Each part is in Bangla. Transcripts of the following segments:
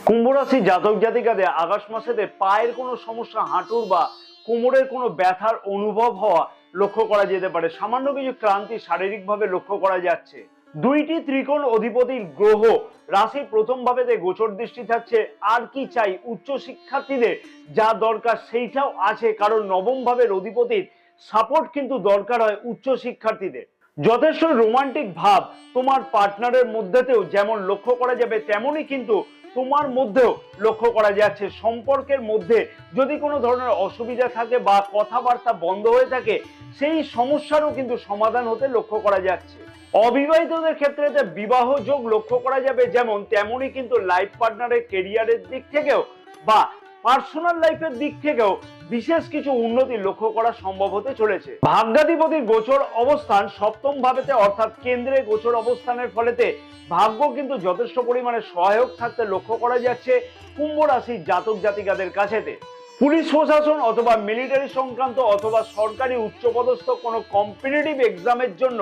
কুম্ভ রাশি জাতক জাতিকাদের আগস্ট মাসেতে পায়ের কোনো সমস্যা, হাঁটুর বা কোমরের কোনো ব্যথার অনুভব হওয়া লক্ষ্য করা যেতে পারে। সামান্য কিছু ক্লান্তি শারীরিকভাবে লক্ষ্য করা যাচ্ছে। দুইটি ত্রিকোণ অধিপতি গ্রহ রাশির প্রথম ভাবেতে গোচর দৃষ্টি থাকছে। আর কি চাই, উচ্চ শিক্ষার্থীদের যা দরকার সেইটাও আছে, কারণ নবম ভাবের অধিপতির সাপোর্ট কিন্তু দরকার হয় উচ্চ শিক্ষার্থীদের। যথেষ্ট রোমান্টিক ভাব তোমার পার্টনারের মধ্যেতেও যেমন লক্ষ্য করা যাবে, তেমনই কিন্তু তোমার মধ্যেও লক্ষ্য করা যাচ্ছে। সম্পর্কের মধ্যে যদি কোনো ধরনের অসুবিধা থাকে বা কথাবার্তা বন্ধ হয়ে থাকে, সেই সমস্যারও কিন্তু সমাধান হতে লক্ষ্য করা যাচ্ছে। অবিবাহিতদের ক্ষেত্রে বিবাহ যোগ লক্ষ্য করা যাবে, যেমন তেমনই কিন্তু লাইফ পার্টনারের কেরিয়ারের দিক থেকেও বা পার্সোনাল লাইফের দিক থেকেও বিশেষ কিছু উন্নতি লক্ষ্য করা সম্ভব হতে চলেছে। ভাগ্যাধিপতির গোচর অবস্থান সপ্তম ভাবেতে অর্থাৎ কেন্দ্রে গোচর অবস্থানের ফলেতে ভাগ্য কিন্তু যথেষ্ট পরিমাণে সহায়ক থাকতে লক্ষ্য করা যাচ্ছে কুম্ভ রাশির জাতক জাতিকাদের কাছেতে। পুলিশ প্রশাসন অথবা মিলিটারি সংক্রান্ত অথবা সরকারি উচ্চপদস্থ কোনো কম্পিটিটিভ এক্সামের জন্য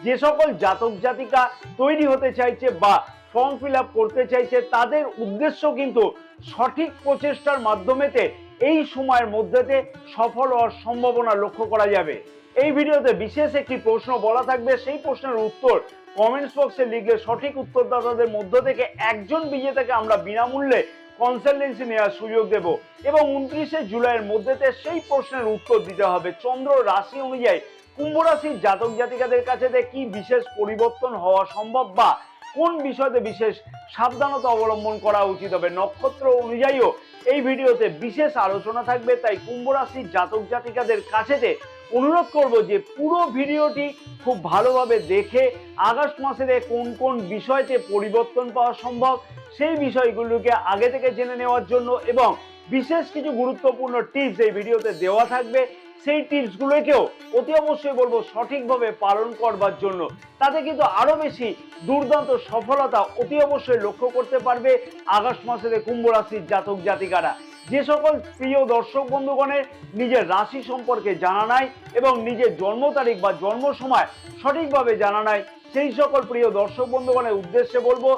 যে সকল জাতক জাতিকা তৈরি হতে চাইছে বা ফর্ম ফিল আপ করতে চাইছে, তাদের উদ্দেশ্য কিন্তু সঠিক প্রচেষ্টার মাধ্যমেতে এই সময়ের মধ্যেতে সফল হওয়ার সম্ভাবনা লক্ষ্য করা যাবে। এই ভিডিওতে বিশেষ একটি প্রশ্ন বলা থাকবে, সেই প্রশ্নের উত্তর কমেন্টস বক্সে লিখলে সঠিক উত্তরদাতাদের মধ্য থেকে একজন বিজেতাকে আমরা বিনামূল্যে কনসালটেন্সি নেওয়ার সুযোগ দেব এবং 29শে জুলাইয়ের মধ্যেতে সেই প্রশ্নের উত্তর দিতে হবে। চন্দ্র রাশি অনুযায়ী কুম্ভ রাশির জাতক জাতিকাদের কাছে কি বিশেষ পরিবর্তন হওয়া সম্ভব বা কোন বিষয়তে বিশেষ সাবধানতা অবলম্বন করা উচিত হবে, নক্ষত্র অনুযায়ীও এই ভিডিওতে বিশেষ আলোচনা থাকবে। তাই কুম্ভ রাশির জাতক জাতিকাদের কাছেতে অনুরোধ করব যে পুরো ভিডিওটি খুব ভালোভাবে দেখে আগস্ট মাসে কোন কোন বিষয়তে পরিবর্তন পাওয়া সম্ভব সেই বিষয়গুলোকে আগে থেকে জেনে নেওয়ার জন্য, এবং বিশেষ কিছু গুরুত্বপূর্ণ টিপস এই ভিডিওতে দেওয়া থাকবে, সেই টিপসগুলোকেও অতি অবশ্যই বলবো সঠিকভাবে পালন করবার জন্য। তাতে কিন্তু আরো বেশি দুর্দান্ত সফলতা অতি অবশ্যই লক্ষ্য করতে পারবে আগস্ট মাসে কুম্ভ রাশির জাতক জাতিকারা। যে সকল প্রিয় দর্শক বন্ধুগণের নিজের রাশি সম্পর্কে জানা নাই এবং নিজের জন্ম তারিখ বা জন্ম সময় সঠিকভাবে জানা নাই, সেই সকল প্রিয় দর্শক বন্ধুগণের উদ্দেশ্যে বলবো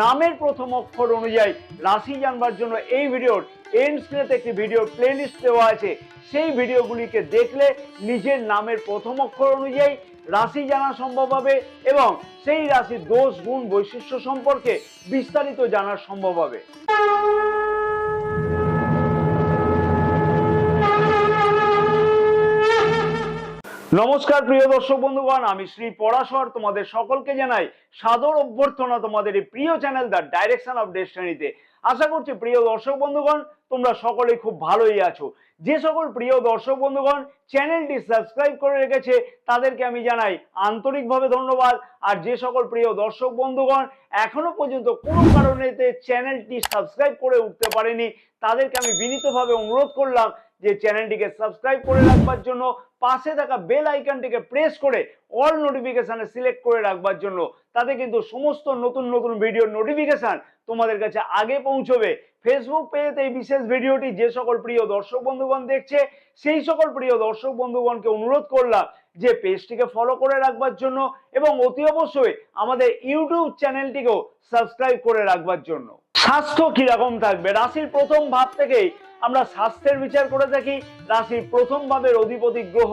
নামের প্রথম অক্ষর অনুযায়ী রাশি জানবার জন্য এই ভিডিওর এন্ড স্ক্রিনেতে একটি ভিডিওর প্লেলিস্ট দেওয়া আছে। সেই ভিডিওগুলিকে দেখলে নিজের নামের প্রথম অক্ষর অনুযায়ী রাশি জানা সম্ভব হবে এবং সেই রাশির দোষ গুণ বৈশিষ্ট্য সম্পর্কে বিস্তারিত জানা সম্ভব হবে। নমস্কার প্রিয় দর্শক বন্ধুগণ, আমি শ্রী পরাশর তোমাদের সকলকে জানাই সাদর অভ্যর্থনা তোমাদের এই প্রিয় চ্যানেল দ্য ডাইরেকশন অফ ডেস্টিনিতে। আশা করছি প্রিয় দর্শক বন্ধুগণ তোমরা সকলেই খুব ভালোই আছো। যে সকল প্রিয় দর্শক বন্ধুগণ চ্যানেলটি সাবস্ক্রাইব করে রেখেছে তাদেরকে আমি জানাই আন্তরিকভাবে ধন্যবাদ। আর যে সকল প্রিয় দর্শক বন্ধুগণ এখনো পর্যন্ত কোনো কারণেতে চ্যানেলটি সাবস্ক্রাইব করে উঠতে পারেনি, তাদেরকে আমি বিনীতভাবে অনুরোধ করলাম যে চ্যানেলটিকে সাবস্ক্রাইব করে রাখবার জন্য, পাশে থাকা বেল আইকনটিকে প্রেস করে অল নোটিফিকেশনে সিলেক্ট করে রাখবার জন্য। তাতে কিন্তু সমস্ত নতুন নতুন ভিডিওর নোটিফিকেশন তোমাদের কাছে আগে পৌঁছবে। ফেসবুক পেজে এই বিশেষ ভিডিওটি যে সকল প্রিয় দর্শক বন্ধুগণ দেখছে সেই সকল প্রিয় দর্শক বন্ধুগণকে অনুরোধ করলাম যে পেজটিকে ফলো করে রাখবার জন্য এবং অতি অবশ্যই আমাদের ইউটিউব চ্যানেলটিকেও সাবস্ক্রাইব করে রাখবার জন্য। স্বাস্থ্য কিরকম থাকবে, রাশির প্রথম ভাব থেকেই আমরা স্বাস্থ্যের বিচার করে থাকি। রাশির প্রথম ভাবের অধিপতি গ্রহ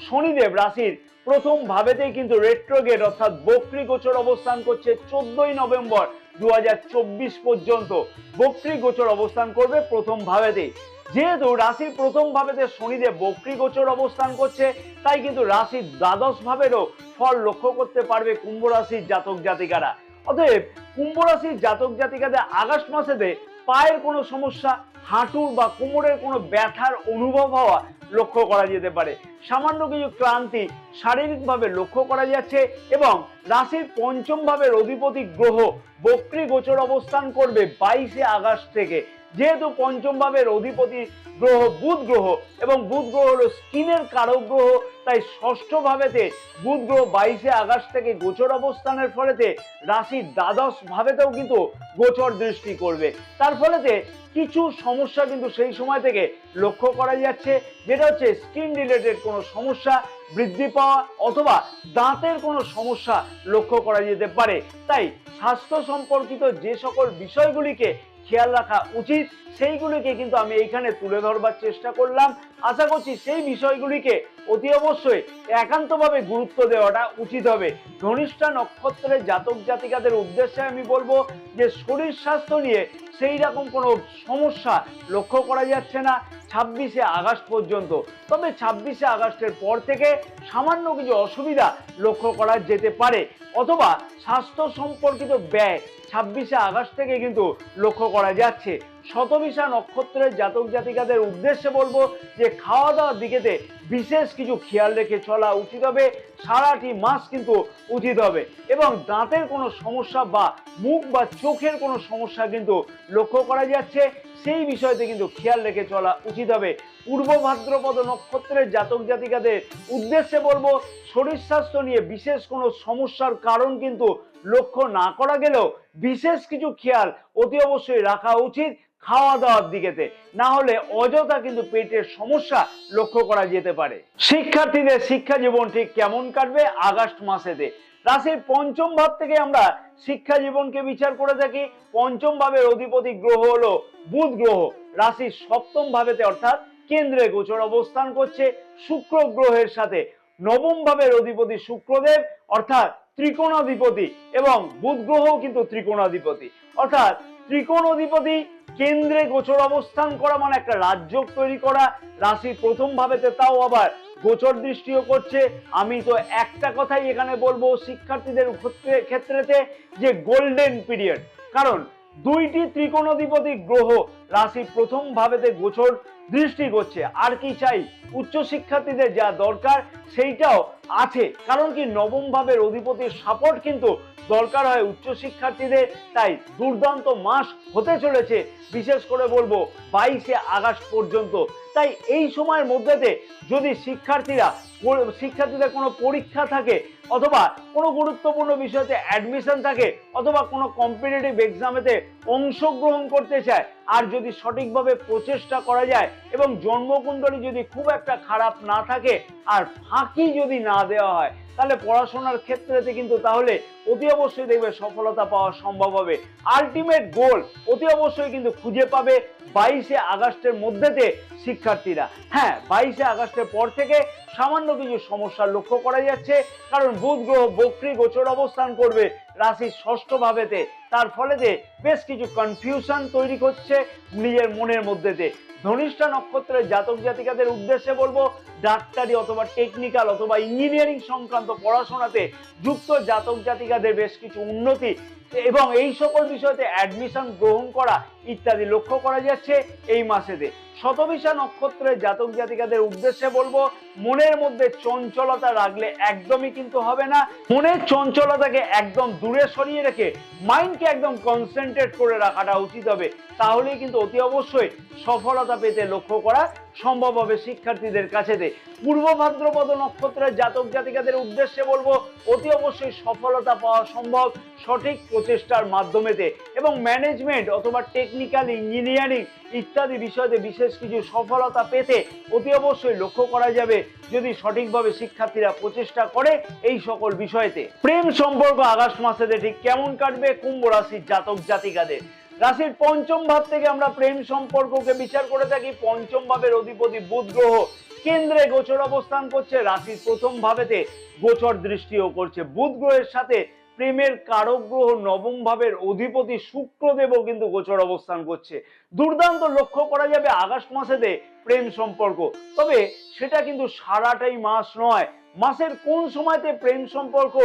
শনিদেব রাশির প্রথম ভাবেতেই কিন্তু রেট্রোগেট অর্থাৎ বক্রী গোচর অবস্থান করছে। 14ই নভেম্বর 2024 পর্যন্ত বক্রী গোচর অবস্থান করবে প্রথম ভাবেতেই। যেহেতু রাশির প্রথম ভাবেতে শনিদেব বক্রী গোচর অবস্থান করছে, তাই কিন্তু রাশির দ্বাদশ ভাবেরও ফল লক্ষ্য করতে পারবে কুম্ভ রাশির জাতক জাতিকারা। অতএব কুম্ভ রাশির জাতক জাতিকাদের আগস্ট মাসেতে পায়ের কোনো সমস্যা, হাঁটুর বা কোমরের কোনো ব্যথার অনুভব হওয়া লক্ষ্য করা যেতে পারে। সামান্য কিছু ক্লান্তি শারীরিকভাবে লক্ষ্য করা যাচ্ছে এবং রাশির পঞ্চম ভাবের অধিপতি গ্রহ বক্রী গোচর অবস্থান করবে 22শে আগস্ট থেকে। যেহেতু পঞ্চম ভাবের অধিপতি গ্রহ বুধ গ্রহ এবং বুধ গ্রহ হলো স্কিনের কারক গ্রহ, তাই ষষ্ঠ ভাবেতে বুধ গ্রহ 22শে আগস্ট থেকে গোচর অবস্থানের ফলেতে রাশির দ্বাদশ ভাবেতেও কিন্তু গোচর দৃষ্টি করবে। তার ফলেতে কিছু সমস্যা কিন্তু সেই সময় থেকে লক্ষ্য করা যাচ্ছে, যেটা হচ্ছে স্কিন রিলেটেড কোনো সমস্যা বৃদ্ধি পাওয়া অথবা দাঁতের কোনো সমস্যা লক্ষ্য করা যেতে পারে। তাই স্বাস্থ্য সম্পর্কিত যে সকল বিষয়গুলিকে খেয়াল রাখা উচিত সেইগুলিকে কিন্তু আমি এইখানে তুলে ধরবার চেষ্টা করলাম। আশা করছি সেই বিষয়গুলিকে অতি অবশ্যই একান্তভাবে গুরুত্ব দেওয়াটা উচিত হবে। ধনিষ্ঠা নক্ষত্রের জাতক জাতিকাদের উদ্দেশ্যে আমি বলবো যে শরীর স্বাস্থ্য নিয়ে সেই রকম কোনো সমস্যা লক্ষ্য করা যাচ্ছে না 26শে আগস্ট পর্যন্ত। তবে 26শে আগস্টের পর থেকে সামান্য কিছু অসুবিধা লক্ষ্য করা যেতে পারে, অথবা স্বাস্থ্য সম্পর্কিত ব্যয় 26শে আগস্ট থেকে কিন্তু লক্ষ্য করা যাচ্ছে। শতবিশা নক্ষত্রের জাতক জাতিকাদের উদ্দেশ্যে বলবো যে খাওয়া দাওয়ার দিকেতে বিশেষ কিছু খেয়াল রেখে চলা উচিত হবে, সারাটি মাস কিন্তু উচিত হবে। এবং দাঁতের কোনো সমস্যা বা মুখ বা চোখের কোনো সমস্যা কিন্তু লক্ষ্য করা যাচ্ছে, সেই বিষয়তে কিন্তু খেয়াল রেখে চলা উচিত হবে। পূর্ব ভাদ্রপদ নক্ষত্রের জাতক জাতিকাদের উদ্দেশ্যে বলবো শরীর স্বাস্থ্য নিয়ে বিশেষ কোনো সমস্যার কারণ কিন্তু লক্ষ্য না করা গেলেও বিশেষ কিছু খেয়াল অতি অবশ্যই রাখা উচিত খাওয়া দাওয়ার দিকেতে, না হলে অযথা কিন্তু পেটের সমস্যা লক্ষ্য করা যেতে পারে। শিক্ষার্থীদের শিক্ষা জীবন ঠিক কেমন কাটবে আগস্ট মাসেতে? রাশির পঞ্চম ভাব থেকে আমরা শিক্ষা জীবনকে বিচার করে থাকি। পঞ্চম ভাবের অধিপতি গ্রহ হলো বুধ গ্রহ, রাশির সপ্তম ভাবেতে অর্থাৎ কেন্দ্রে গোচর অবস্থান করছে শুক্র গ্রহের সাথে। নবম ভাবের অধিপতি শুক্রদেব অর্থাৎ ত্রিকোণাধিপতি, এবং বুধ গ্রহও কিন্তু ত্রিকোণাধিপতি, অর্থাৎ ত্রিকোণ অধিপতি কেন্দ্রে গোচর অবস্থান করা মানে একটা রাজযোগ তৈরি করা। রাশির প্রথম ভাবেতে তাও আবার গোচর দৃষ্টিও করছে। আমি তো একটা কথাই এখানে বলবো শিক্ষার্থীদের ক্ষেত্রেতে যে গোল্ডেন পিরিয়ড, কারণ দুইটি ত্রিকোণাধিপতি গ্রহ রাশির প্রথম ভাবেতে গোচর দৃষ্টি করছে। আর কি চাই? উচ্চ শিক্ষার্থীদের যা দরকার সেইটাও আছে, কারণ কি নবম ভাবের অধিপতির সাপোর্ট কিন্তু দরকার হয় উচ্চ শিক্ষার্থীদের। তাই দুর্দান্ত মাস হতে চলেছে, বিশেষ করে বলবো 22শে আগস্ট পর্যন্ত। তাই এই সময়ের মধ্যেতে যদি শিক্ষার্থীদের কোনো পরীক্ষা থাকে, অথবা কোনো গুরুত্বপূর্ণ বিষয়তে অ্যাডমিশন থাকে, অথবা কোনো কম্পিটিটিভ এক্সামেতে অংশগ্রহণ করতে চায়, আর যদি সঠিকভাবে প্রচেষ্টা করা যায় এবং জন্মকুণ্ডলী যদি খুব একটা খারাপ না থাকে আর ফাঁকি যদি না দেওয়া হয়, তাহলে পড়াশোনার ক্ষেত্রেতে কিন্তু তাহলে অতি অবশ্যই দেখবে সফলতা পাওয়া সম্ভব হবে। আলটিমেট গোল অতি অবশ্যই কিন্তু খুঁজে পাবে 22শে আগস্টের মধ্যেতে শিক্ষার্থীরা। হ্যাঁ, 22শে আগস্টের পর থেকে সামান্য কিছু সমস্যা লক্ষ্য করা যাচ্ছে, কারণ বুধ গ্রহ বক্রী গোচর অবস্থান করবে রাশির ষষ্ঠ ভাবেতে। তার ফলেতে বেশ কিছু কনফিউশন তৈরি হচ্ছে নিজের মনের মধ্যেতে। ধনিষ্ঠা নক্ষত্রের জাতক জাতিকাদের উদ্দেশ্যে বলবো ডাক্তারি অথবা টেকনিক্যাল অথবা ইঞ্জিনিয়ারিং সংক্রান্ত পড়াশোনাতে যুক্ত জাতক জাতিকাদের বেশ কিছু উন্নতি এবং এই সকল বিষয়তে অ্যাডমিশন গ্রহণ করা ইত্যাদি লক্ষ্য করা যাচ্ছে এই মাসেতে। শতবিশা নক্ষত্রের জাতক জাতিকাদের উদ্দেশ্যে বলবো মনের মধ্যে চঞ্চলতা রাখলে একদমই কিন্তু হবে না। মনের চঞ্চলতাকে একদম দূরে সরিয়ে রেখে মাইন্ডকে একদম কনসেন্ট্রেট করে রাখাটা উচিত হবে, তাহলেই কিন্তু অতি অবশ্যই সফলতা পেতে লক্ষ্য করা সম্ভব হবে শিক্ষার্থীদের কাছেতে। পূর্ব ভাদ্রপদ নক্ষত্রের জাতক জাতিকাদের উদ্দেশ্যে বলবো অতি অবশ্যই সফলতা পাওয়া সম্ভব সঠিক প্রচেষ্টার মাধ্যমেতে, এবং ম্যানেজমেন্ট অথবা টেকনিক্যাল ইঞ্জিনিয়ারিং ইত্যাদি বিষয়তে বিশেষ কিছু সফলতা পেতে অতি অবশ্যই লক্ষ্য করা যাবে যদি সঠিকভাবে শিক্ষার্থীরা প্রচেষ্টা করে এই সকল বিষয়তে। প্রেম সম্পর্ক আগস্ট মাসেতে ঠিক কেমন কাটবে কুম্ভ রাশির জাতক জাতিকাদের? রাশির পঞ্চম ভাব থেকে আমরা প্রেম সম্পর্ককে বিচার করে থাকি। পঞ্চম ভাবের অধিপতি বুধ গ্রহ কেন্দ্রে গোচর অবস্থান করছে, রাশির প্রথম ভাবেতে গোচর দৃষ্টিও করছে। বুধ গ্রহের সাথে প্রেমের কারক গ্রহ নবম ভাবের অধিপতি শুক্রদেবও কিন্তু গোচর অবস্থান করছে। দুর্দান্ত লক্ষ্য করা যাবে আগস্ট মাসেতে প্রেম সম্পর্ক। তবে সেটা কিন্তু সারাটাই মাস নয়, মাসের কোন সময়তে প্রেম সম্পর্ক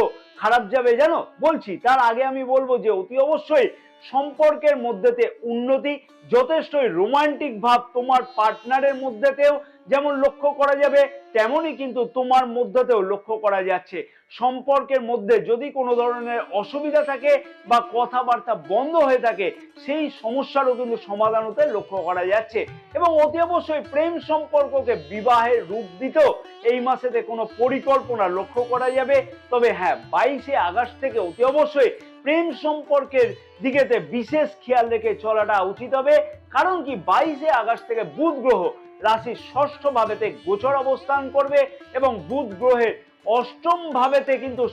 খারাপ যাবে জানো বলছি। তার আগে আমি বলবো যে অতি অবশ্যই সম্পর্কের মধ্যেতে উন্নতি, যথেষ্টই রোমান্টিক ভাব তোমার পার্টনারের মধ্যেতেও যেমন লক্ষ্য করা যাবে, তেমনই কিন্তু তোমার মধ্যেতেও লক্ষ্য করা যাচ্ছে। সম্পর্কের মধ্যে যদি কোনো ধরনের অসুবিধা থাকে বা কথাবার্তা বন্ধ হয়ে থাকে, সেই সমস্যারও কিন্তু সমাধান হতে লক্ষ্য করা যাচ্ছে। এবং অতি অবশ্যই প্রেম সম্পর্ককে বিবাহের রূপ দিতেও এই মাসেতে কোনো পরিকল্পনা লক্ষ্য করা যাবে। তবে হ্যাঁ, 22শে আগস্ট থেকে অতি অবশ্যই প্রেম সম্পর্কের দিকেতে বিশেষ খেয়াল রেখে চলাটা উচিত হবে, কারণ কি 22শে আগস্ট থেকে বুধ গ্রহ রাশির ষষ্ঠ ভাবেতে গোচর অবস্থান করবে, এবং বুধ গ্রহের অষ্টম ভাবেতে কিন্তু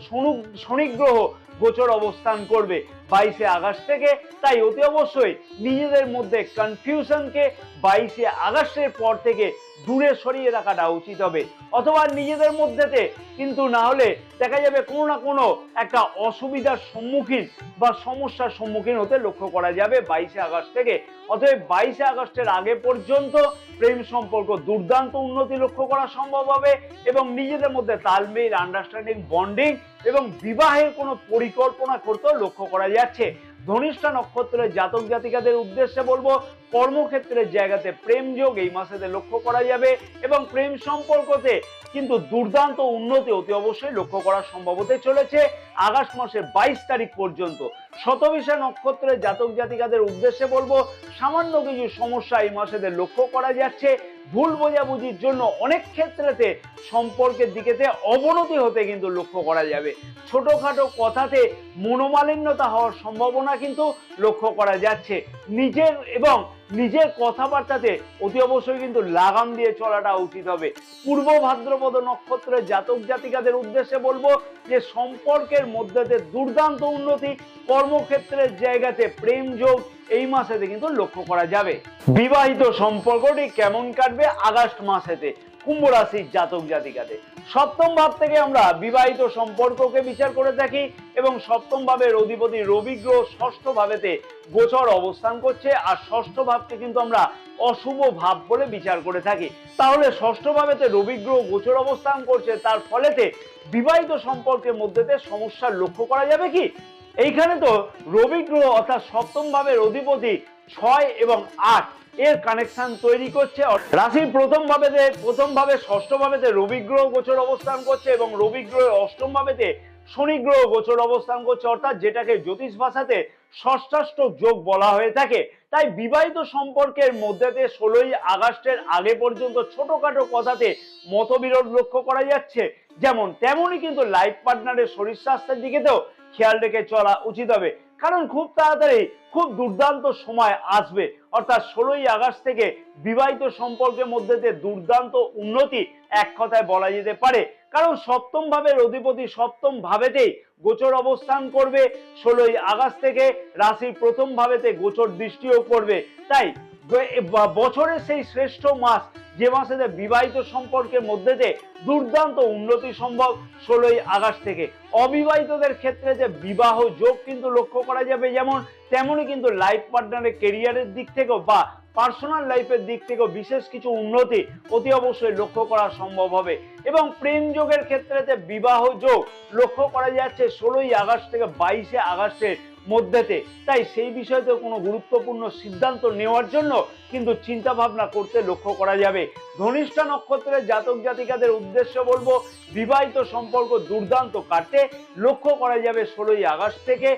শনি গ্রহ গোচর অবস্থান করবে। 22শে আগস্ট থেকে। তাই অতি অবশ্যই নিজেদের মধ্যে কনফিউশনকে 22শে আগস্টের পর থেকে দূরে সরিয়ে রাখাটা উচিত হবে, অথবা নিজেদের মধ্যেতে কিন্তু না হলে দেখা যাবে কোনো না কোনো একটা অসুবিধার সম্মুখীন বা সমস্যার সম্মুখীন হতে লক্ষ্য করা যাবে 22শে আগস্ট থেকে। অতএব 22শে আগস্টের আগে পর্যন্ত প্রেম সম্পর্ক দুর্দান্ত উন্নতি লক্ষ্য করা সম্ভব হবে এবং নিজেদের মধ্যে তালমেল, আন্ডারস্ট্যান্ডিং, বন্ডিং এবং বিবাহের কোনো পরিকল্পনা করতেও লক্ষ্য করা যাচ্ছে। ধনিষ্ঠা নক্ষত্রের জাতক জাতিকাদের উদ্দেশ্যে বলবো, কর্মক্ষেত্রের জায়গাতে প্রেম যোগ এই মাসেতে লক্ষ্য করা যাবে এবং প্রেম সম্পর্কতে কিন্তু দুর্দান্ত উন্নতি অতি অবশ্যই লক্ষ্য করা সম্ভব হতে চলেছে আগস্ট মাসের 22 তারিখ পর্যন্ত। শতভিষা নক্ষত্রের জাতক জাতিকাদের উদ্দেশ্যে বলবো, সামান্য কিছু সমস্যা এই মাসেতে লক্ষ্য করা যাচ্ছে। ভুল বোঝাবুঝির জন্য অনেক ক্ষেত্রেতে সম্পর্কের দিকেতে অবনতি হতে কিন্তু লক্ষ্য করা যাবে। ছোটখাটো কথাতে মনোমালিন্যতা হওয়ার সম্ভাবনা কিন্তু লক্ষ্য করা যাচ্ছে। নিজের কথাবার্তাতে অতি অবশ্যই কিন্তু লাগাম দিয়ে চলাটা উচিত হবে। পূর্ব ভাদ্রপদ নক্ষত্রের জাতক জাতিকাদের উদ্দেশ্যে বলবো যে সম্পর্কের মধ্যে দুর্দান্ত উন্নতি, কর্মক্ষেত্রের জায়গাতে প্রেম যোগ এই মাসেতে কিন্তু লক্ষ্য করা যাবে। বিবাহিত সম্পর্কটি কেমন কাটবে আগস্ট মাসেতে কুম্ভ রাশির জাতক জাতিকাদের? সপ্তম ভাব থেকে আমরা বিবাহিত সম্পর্ককে বিচার করে থাকি এবং সপ্তম ভাবের অধিপতি রবি গ্রহ ষষ্ঠ ভাবেতে গোচর অবস্থান করছে, আর ষষ্ঠ ভাবকে কিন্তু আমরা অশুভ ভাব বলে বিচার করে থাকি। তাহলে ষষ্ঠ ভাবেতে রবি গ্রহ গোচর অবস্থান করছে, তার ফলেতে বিবাহিত সম্পর্কের মধ্যে সমস্যার লক্ষ্য করা যাবে কি? এইখানে তো রবি গ্রহ অর্থাৎ সপ্তম ভাবের অধিপতি 6 এবং 8 এর কানেকশন তৈরি করছে। রাশির প্রথম ভাবে ষষ্ঠ ভাবেতে রবি গ্রহ গোচর অবস্থান করছে এবং রবি গ্রহের অষ্টম ভাবেতে শনি গ্রহ গোচর অবস্থান করছে, অর্থাৎ যেটাকে জ্যোতিষ ভাষাতে ষষ্ঠাষ্টক যোগ বলা হয়ে থাকে। তাই বিবাহিত সম্পর্কের মধ্যে 16ই আগস্টের আগে পর্যন্ত ছোটখাটো কথাতে মতবিরোধ লক্ষ্য করা যাচ্ছে। তেমনই কিন্তু লাইফ পার্টনারের শরীর স্বাস্থ্যের দিকেতেও খেয়াল রেখে চলা উচিত হবে, কারণ খুব তাড়াতাড়ি খুব দুর্দান্ত সময় আসবে। অর্থাৎ 16ই আগস্ট থেকে বিবাহিত সম্পর্কের মধ্যে দুর্দান্ত উন্নতি এক কথায় বলা যেতে পারে, কারণ সপ্তম ভাবের অধিপতি সপ্তম ভাবেতেই গোচর অবস্থান করবে 16ই আগস্ট থেকে। রাশির প্রথম ভাবেতে গোচর দৃষ্টিও করবে। তাই বছরের সেই শ্রেষ্ঠ মাস যে মাসে বিবাহিত সম্পর্কের মধ্যে দুর্দান্ত উন্নতি সম্ভব 16ই আগস্ট থেকে। অবিবাহিতদের ক্ষেত্রে যে বিবাহ যোগ কিন্তু লক্ষ্য করা যাবে তেমনই কিন্তু লাইফ পার্টনারের কেরিয়ারের দিক থেকেও বা পার্সোনাল লাইফের দিক থেকেও বিশেষ কিছু উন্নতি অতি অবশ্যই লক্ষ্য করা সম্ভব হবে। এবং প্রেম যোগের ক্ষেত্রে বিবাহ যোগ লক্ষ্য করা যাচ্ছে 16ই আগস্ট থেকে 22শে আগস্টের মধ্যেতে। তাই সেই বিষয়তে কোনো গুরুত্বপূর্ণ সিদ্ধান্ত নেওয়ার জন্য কিন্তু চিন্তা ভাবনা করতে লক্ষ্য করা যাবে। ধনিষ্ঠা নক্ষত্রের জাতক জাতিকাদের উদ্দেশ্য বলবো, বিবাহিত সম্পর্ক দুর্দান্ত কাটতে লক্ষ্য করা যাবে 16ই আগস্ট থেকে।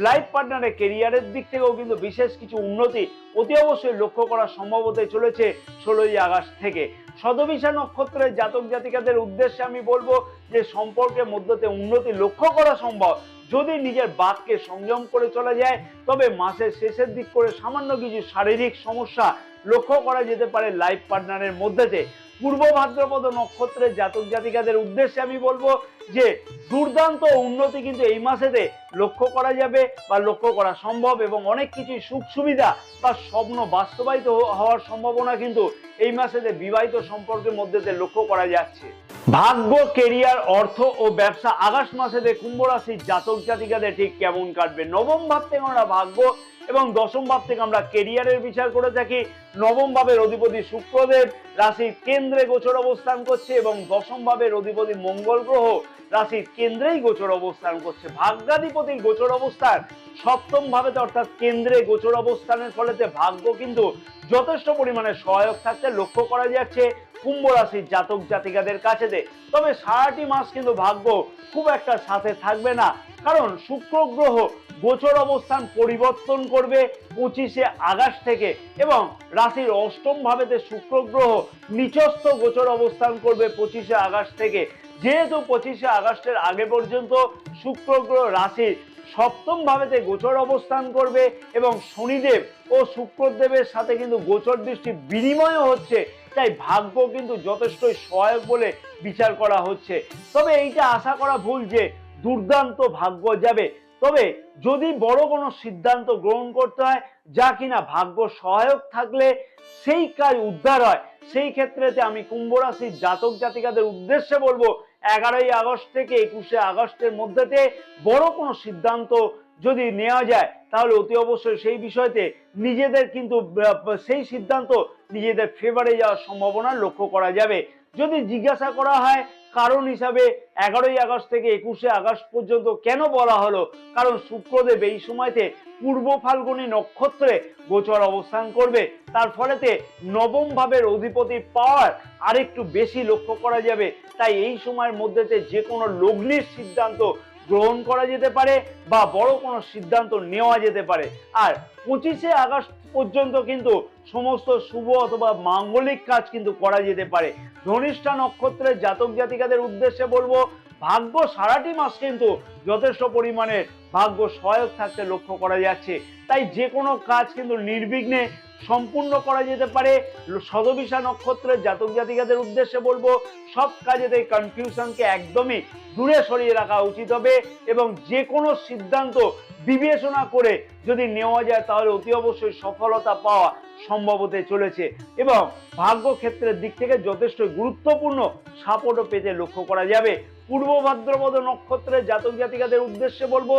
লাইফ পার্টনারের কেরিয়ারের দিক থেকেও কিন্তু বিশেষ কিছু উন্নতি অতি অবশ্যই লক্ষ্য করা সম্ভব হতে চলেছে 16ই আগস্ট থেকে। শতভিষা নক্ষত্রের জাতক জাতিকাদের উদ্দেশ্যে আমি বলবো যে সম্পর্কের মধ্যে উন্নতি লক্ষ্য করা সম্ভব যদি নিজের বাককে সংযম করে চলা যায়। তবে মাসের শেষের দিক করে সামান্য কিছু শারীরিক সমস্যা লক্ষ্য করা যেতে পারে লাইফ পার্টনারের মধ্যে। পূর্ব ভাদ্রপদ নক্ষত্রের জাতক জাতিকাদের উদ্দেশ্যে আমি বলবো যে দুর্দান্ত উন্নতি কিন্তু এই মাসেতে লক্ষ্য করা যাবে বা লক্ষ্য করা সম্ভব এবং অনেক কিছু সুখ সুবিধা বা স্বপ্ন বাস্তবায়িত হওয়ার সম্ভাবনা কিন্তু এই মাসেতে বিবাহিত সম্পর্কের মধ্যে লক্ষ্য করা যাচ্ছে। ভাগ্য, কেরিয়ার, অর্থ ও ব্যবসা আগস্ট মাসেতে কুম্ভ রাশির জাতক জাতিকাদের ঠিক কেমন কাটবে? নবম ভাব থেকে আমরা ভাগ্য এবং দশম ভাব থেকে আমরা কেরিয়ারের বিচার করে থাকি। নবম ভাবের অধিপতি শুক্রদেব রাশির কেন্দ্রে গোচর অবস্থান করছে এবং দশম ভাবের অধিপতি মঙ্গল গ্রহ রাশির কেন্দ্রেই গোচর অবস্থান করছে। ভাগ্যাধিপতির গোচর অবস্থান সপ্তম ভাবেতে অর্থাৎ কেন্দ্রে গোচর অবস্থানের ফলেতে ভাগ্য কিন্তু যথেষ্ট পরিমাণে সহায়ক থাকতে লক্ষ্য করা যাচ্ছে কুম্ভ রাশির জাতক জাতিকাদের কাছেতে। তবে সারাটি মাস কিন্তু ভাগ্য খুব একটা সাথে থাকবে না, কারণ শুক্র গ্রহ গোচর অবস্থান পরিবর্তন করবে 25শে আগস্ট থেকে এবং রাশির অষ্টম ভাবেতে শুক্র গ্রহ নিচস্থ গোচর অবস্থান করবে 25শে আগস্ট থেকে। যেহেতু 25শে আগস্টের আগে পর্যন্ত শুক্র গ্রহ রাশির সপ্তম ভাবেতে গোচর অবস্থান করবে এবং শনিদেব ও শুক্রদেবের সাথে কিন্তু গোচর দৃষ্টি বিনিময় হচ্ছে, তাই ভাগ্য কিন্তু যথেষ্টই সহায়ক বলে বিচার করা হচ্ছে। তবে এইটা আশা করা ভুল যে দুর্দান্ত ভাগ্য যাবে। তবে যদি বড় কোনো সিদ্ধান্ত গ্রহণ করতে হয় যা কিনা ভাগ্য সহায়ক থাকলে সেই কাজ উদ্ধার হয়, সেই ক্ষেত্রেতে আমি কুম্ভ রাশির জাতক জাতিকাদের উদ্দেশ্যে বলবো 11ই আগস্ট থেকে 21শে আগস্টের মধ্যেতে বড় কোনো সিদ্ধান্ত যদি নেওয়া যায় তাহলে অতি অবশ্যই সেই বিষয়তে নিজেদের কিন্তু সেই সিদ্ধান্ত নিজেদের ফেভারে যাওয়ার সম্ভাবনা লক্ষ্য করা যাবে। যদি জিজ্ঞাসা করা হয় কারণ হিসাবে 11ই আগস্ট থেকে 21শে আগস্ট পর্যন্ত কেন বলা হলো, কারণ শুক্রদেব এই সময়তে পূর্ব ফাল্গুনী নক্ষত্রে গোচর অবস্থান করবে, তার ফলেতে নবম ভাবের অধিপতির পাওয়ার আরেকটু বেশি লক্ষ্য করা যাবে। তাই এই সময়ের মধ্যেতে যে কোনো লগ্নির সিদ্ধান্ত গ্রহণ করা যেতে পারে বা বড় কোনো সিদ্ধান্ত নেওয়া যেতে পারে। আর 25শে আগস্ট পর্যন্ত কিন্তু সমস্ত শুভ অথবা মাঙ্গলিক কাজ কিন্তু করা যেতে পারে। ধনিষ্ঠা নক্ষত্রের জাতক জাতিকাদের উদ্দেশ্যে বলবো ভাগ্য সারাটি মাস কিন্তু যথেষ্ট পরিমাণে ভাগ্য সহায়ক থাকতে লক্ষ্য করা যাচ্ছে, তাই যে কোনো কাজ কিন্তু নির্বিঘ্নে সম্পূর্ণ করা যেতে পারে। শতবিশা নক্ষত্রের জাতক জাতিকাদের উদ্দেশ্যে বলবো সব কাজেতে কনফিউশনকে একদমই দূরে সরিয়ে রাখা উচিত হবে এবং যে কোনো সিদ্ধান্ত বিবেচনা করে যদি নেওয়া যায় তাহলে অতি অবশ্যই সফলতা পাওয়া সম্ভব হতে চলেছে এবং ভাগ্য ক্ষেত্রের দিক থেকে যথেষ্ট গুরুত্বপূর্ণ সাপোর্টও পেতে লক্ষ্য করা যাবে। পূর্ব ভাদ্রপদ নক্ষত্রের জাতক জাতিকাদের উদ্দেশ্যে বলবো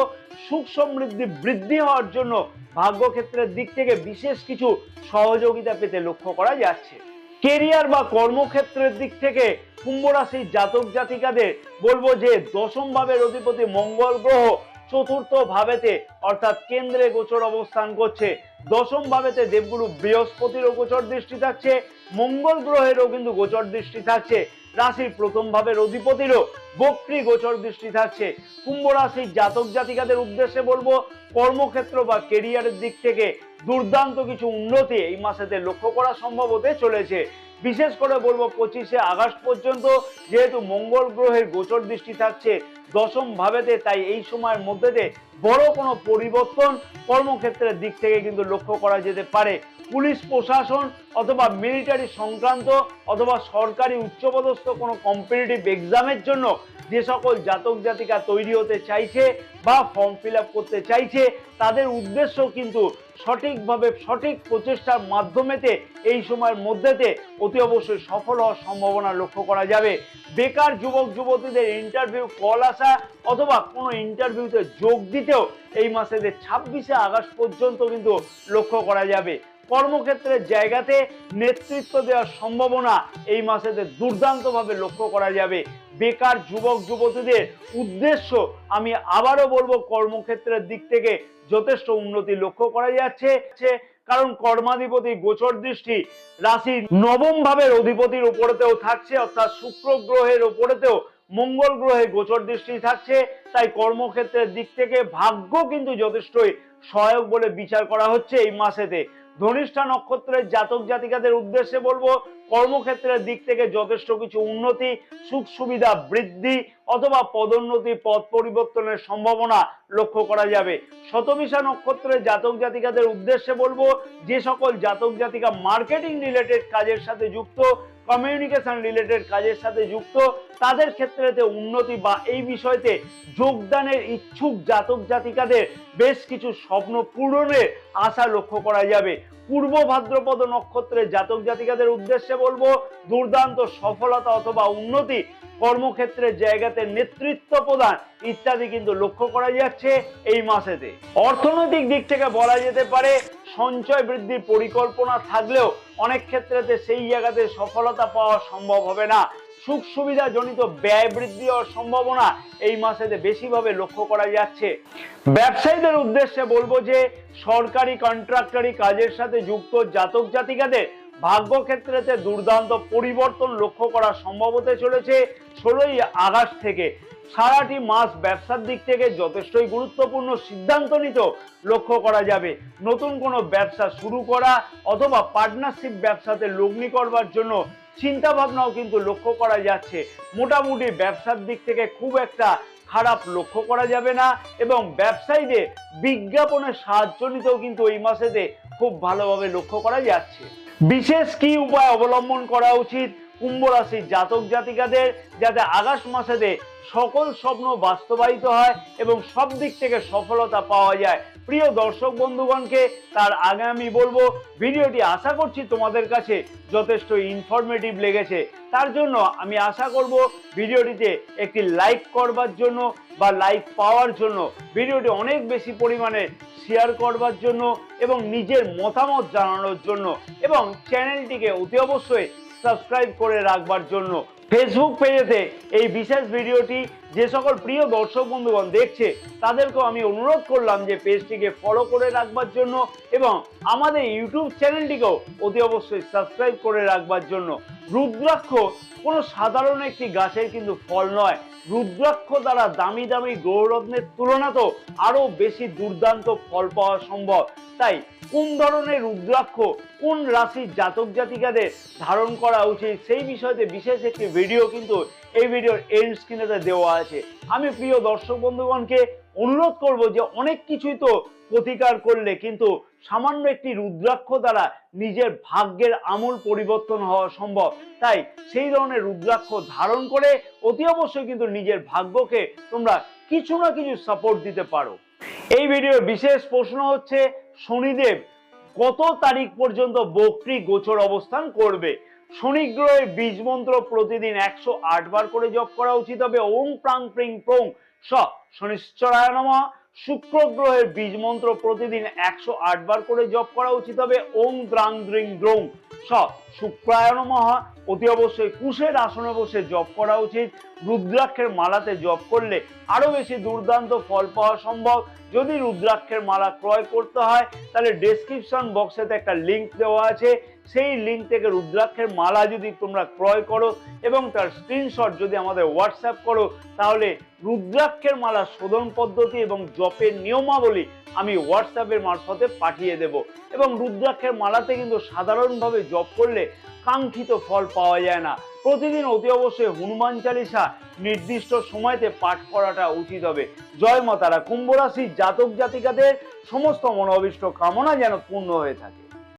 সুখ সমৃদ্ধি বৃদ্ধি হওয়ার জন্য ভাগ্য ক্ষেত্রের দিক থেকে বিশেষ কিছু সহযোগিতা পেতে লক্ষ্য করা যাচ্ছে। কেরিয়ার বা কর্মক্ষেত্রের দিক থেকে কুম্ভ রাশির জাতক জাতিকাদের বলবো যে দশম ভাবের অধিপতি মঙ্গল গ্রহ চতুর্থ ভাবেতে অর্থাৎ কেন্দ্রে গোচর অবস্থান করছে। দশম ভাবেতে দেবগুরু বৃহস্পতিরও গোচর দৃষ্টি থাকছে, মঙ্গল গ্রহেরও কিন্তু গোচর দৃষ্টি থাকছে, রাশির প্রথম ভাবের অধিপতিরও বক্রী গোচর দৃষ্টি থাকছে। কুম্ভ রাশির জাতক জাতিকাদের উদ্দেশ্যে বলবো কর্মক্ষেত্র বা কেরিয়ারের দিক থেকে দুর্দান্ত কিছু উন্নতি এই মাসেতে লক্ষ্য করা সম্ভব হতে চলেছে। বিশেষ করে বলবো 25শে আগস্ট পর্যন্ত যেহেতু মঙ্গল গ্রহের গোচর দৃষ্টি থাকছে দশম ভাবেতে, তাই এই সময়ের মধ্যে বড় কোনো পরিবর্তন কর্মক্ষেত্রের দিক থেকে কিন্তু লক্ষ্য করা যেতে পারে। পুলিশ প্রশাসন অথবা মিলিটারি সংক্রান্ত অথবা সরকারি উচ্চপদস্থ কোনো কম্পিটিটিভ এক্সামের জন্য যে সকল জাতক জাতিকা তৈরি হতে চাইছে বা ফর্ম ফিল আপ করতে চাইছে তাদের উদ্দেশ্য কিন্তু সঠিকভাবে সঠিক প্রচেষ্টার মাধ্যমেতে এই সময়ের মধ্যেতে অতি অবশ্যই সফল হওয়ার সম্ভাবনা লক্ষ্য করা যাবে। বেকার যুবক যুবতীদের ইন্টারভিউ কল আসা অথবা কোনো ইন্টারভিউতে যোগ দিতেও এই মাসে 26শে আগস্ট পর্যন্ত কিন্তু লক্ষ্য করা যাবে। কর্মক্ষেত্রের জায়গাতে নেতৃত্ব দেওয়ার সম্ভাবনা এই মাসেতে দুর্দান্তভাবে লক্ষ্য করা যাবে। বেকার যুবক যুবতীদের উদ্দেশ্য আমি আবারও বলবো কর্মক্ষেত্রের দিক থেকে যথেষ্ট উন্নতি লক্ষ্য করা যাচ্ছে, কারণ কর্মাধিপতি গোচর দৃষ্টি রাশির নবম ভাবের অধিপতির উপরেতেও থাকছে, অর্থাৎ শুক্র গ্রহের উপরেতেও মঙ্গল গ্রহে গোচর দৃষ্টি থাকছে। তাই কর্মক্ষেত্রের দিক থেকে ভাগ্য কিন্তু যথেষ্টই সহায়ক বলে বিচার করা হচ্ছে এই মাসেতে। ধনিষ্ঠা নক্ষত্রের জাতক জাতিকাদের উদ্দেশ্যে বলবো কর্মক্ষেত্রের দিক থেকে যথেষ্ট কিছু উন্নতি, সুখ সুবিধা বৃদ্ধি অথবা পদোন্নতি পদ পরিবর্তনের সম্ভাবনা লক্ষ্য করা যাবে। শতবিশা নক্ষত্রের জাতক জাতিকাদের উদ্দেশ্যে বলবো যে সকল জাতক জাতিকা মার্কেটিং রিলেটেড কাজের সাথে যুক্ত, কমিউনিকেশন রিলেটেড কাজের সাথে যুক্ত তাদের ক্ষেত্রেতে উন্নতি বা এই বিষয়তে যোগদানের ইচ্ছুক জাতক জাতিকাদের বেশ কিছু স্বপ্ন পূরণের আশা লক্ষ্য করা যাবে। পূর্ব ভাদ্রপদ নক্ষত্রের জাতক জাতিকাদের উদ্দেশ্যে বলবো দুর্দান্ত সফলতা অথবা উন্নতি, কর্মক্ষেত্রের জায়গাতে নেতৃত্ব প্রদান ইত্যাদি কিন্তু লক্ষ্য করা যাচ্ছে এই মাসেতে। অর্থনৈতিক দিক থেকে বলা যেতে পারে সঞ্চয় বৃদ্ধির পরিকল্পনা থাকলেও অনেক ক্ষেত্রেতে সেই জায়গাতে সফলতা পাওয়া সম্ভব হবে না। সুখ সুবিধা জনিত ব্যয় বৃদ্ধি হওয়ার সম্ভাবনা এই মাসেতে বেশিভাবে লক্ষ্য করা যাচ্ছে। ব্যবসায়ীদের উদ্দেশ্যে বলবো যে সরকারি কন্ট্রাক্টরি কাজের সাথে যুক্ত জাতক জাতিকাদের ভাগ্য ক্ষেত্রেতে দুর্দান্ত পরিবর্তন লক্ষ্য করা সম্ভব হতে চলেছে 16ই আগস্ট থেকে। সারাটি মাস ব্যবসার দিক থেকে যথেষ্টই গুরুত্বপূর্ণ সিদ্ধান্ত নিতে লক্ষ্য করা যাবে। নতুন কোনো ব্যবসা শুরু করা অথবা পার্টনারশিপ ব্যবসাতে লগ্নি করবার জন্য চিন্তা ভাবনাও কিন্তু লক্ষ্য করা যাচ্ছে। মোটামুটি ব্যবসার দিক থেকে খুব একটা খারাপ লক্ষ্য করা যাবে না এবং ব্যবসায়ীদের বিজ্ঞাপনের সাহায্য নিতেও কিন্তু এই মাসেতে খুব ভালোভাবে লক্ষ্য করা যাচ্ছে। বিশেষ কি উপায় অবলম্বন করা উচিত কুম্ভ রাশির জাতক জাতিকাদের যাতে আগস্ট মাসেতে সকল স্বপ্ন বাস্তবায়িত হয় এবং সব দিক থেকে সফলতা পাওয়া যায়। প্রিয় দর্শক বন্ধুগণকে তার আগে আমি বলবো, ভিডিওটি আশা করছি তোমাদের কাছে যথেষ্ট ইনফরমেটিভ লেগেছে। তার জন্য আমি আশা করব ভিডিওটিতে একটি লাইক করবার জন্য বা লাইক পাওয়ার জন্য, ভিডিওটি অনেক বেশি পরিমাণে শেয়ার করবার জন্য এবং নিজের মতামত জানানোর জন্য, এবং চ্যানেলটিকে অতি অবশ্যই সাবস্ক্রাইব করে রাখবার জন্য। ফেসবুক পেজেতে এই বিশেষ ভিডিওটি যে সকল প্রিয় দর্শক বন্ধুগণ দেখছে তাদেরকেও আমি অনুরোধ করলাম যে পেজটিকে ফলো করে রাখবার জন্য এবং আমাদের ইউটিউব চ্যানেলটিকেও অতি অবশ্যই সাবস্ক্রাইব করে রাখবার জন্য। রুদ্রাক্ষ কোনো সাধারণ একটি গাছের কিন্তু ফল নয়। রুদ্রাক্ষ দ্বারা দামি দামি গৌররত্নের তুলনাতেও আরো বেশি দুর্দান্ত ফল পাওয়া সম্ভব। তাই কোন ধরনের রুদ্রাক্ষ কোন রাশির জাতক জাতিকাদের ধারণ করা উচিত সেই বিষয়তে বিশেষ একটি ভিডিও কিন্তু এই ভিডিওর এন্ড স্ক্রিনেতে দেওয়া আছে। আমি প্রিয় দর্শক বন্ধুগণকে অনুরোধ করব যে অনেক কিছুই তো প্রতিকার করলে কিন্তু সামান্য একটি রুদ্রাক্ষ দ্বারা নিজের ভাগ্যের আমূল পরিবর্তন হওয়া সম্ভব। তাই সেই ধরনের রুদ্রাক্ষ ধারণ করে অতি অবশ্যই কিন্তু নিজের ভাগ্যকে তোমরা কিছু না কিছু সাপোর্ট দিতে পারো। এই ভিডিওর বিশেষ প্রশ্ন হচ্ছে, শনিদেব কত তারিখ পর্যন্ত বক্রী গোচর অবস্থান করবে? শনি গ্রহের বীজ মন্ত্র প্রতিদিন 108 বার করে জপ করা উচিত হবে। ওং প্রাং প্রিং প্রং স শনিশ্চরায় নমঃ। শুক্র গ্রহের বীজ মন্ত্র প্রতিদিন 108 বার করে জপ করা উচিত হবে। ওং দ্রাং দ্রিং দ্রৌং স শুক্রায় নমঃ। অতি অবশ্যই কুশের আসনে বসে জপ করা উচিত। রুদ্রাক্ষের মালাতে জপ করলে আরো বেশি দুর্দান্ত ফল পাওয়া সম্ভব। যদি রুদ্রাক্ষের মালা ক্রয় করতে হয় তাহলে ডেসক্রিপশন বক্সেতে একটা লিংক দেওয়া আছে, সেই লিংক থেকে রুদ্রাক্ষের মালা যদি তোমরা ক্রয় করো এবং তার স্ক্রিনশট যদি আমাদের হোয়াটসঅ্যাপ করো, তাহলে রুদ্রাক্ষের মালা শোধন পদ্ধতি এবং জপের নিয়মাবলী আমি হোয়াটসঅ্যাপের মারফতে পাঠিয়ে দেব। এবং রুদ্রাক্ষের মালাতে কিন্তু সাধারণভাবে জপ করলে কাঙ্ক্ষিত ফল পাওয়া যায় না। প্রতিদিন অতি অবশ্যই হনুমান চালিসা নির্দিষ্ট সময়তে পাঠ করাটা উচিত হবে। জয় মা তারা। কুম্ভ রাশির জাতক জাতিকাদের সমস্ত মনোভীষ্ট কামনা যেন পূর্ণ হয়ে থাকে।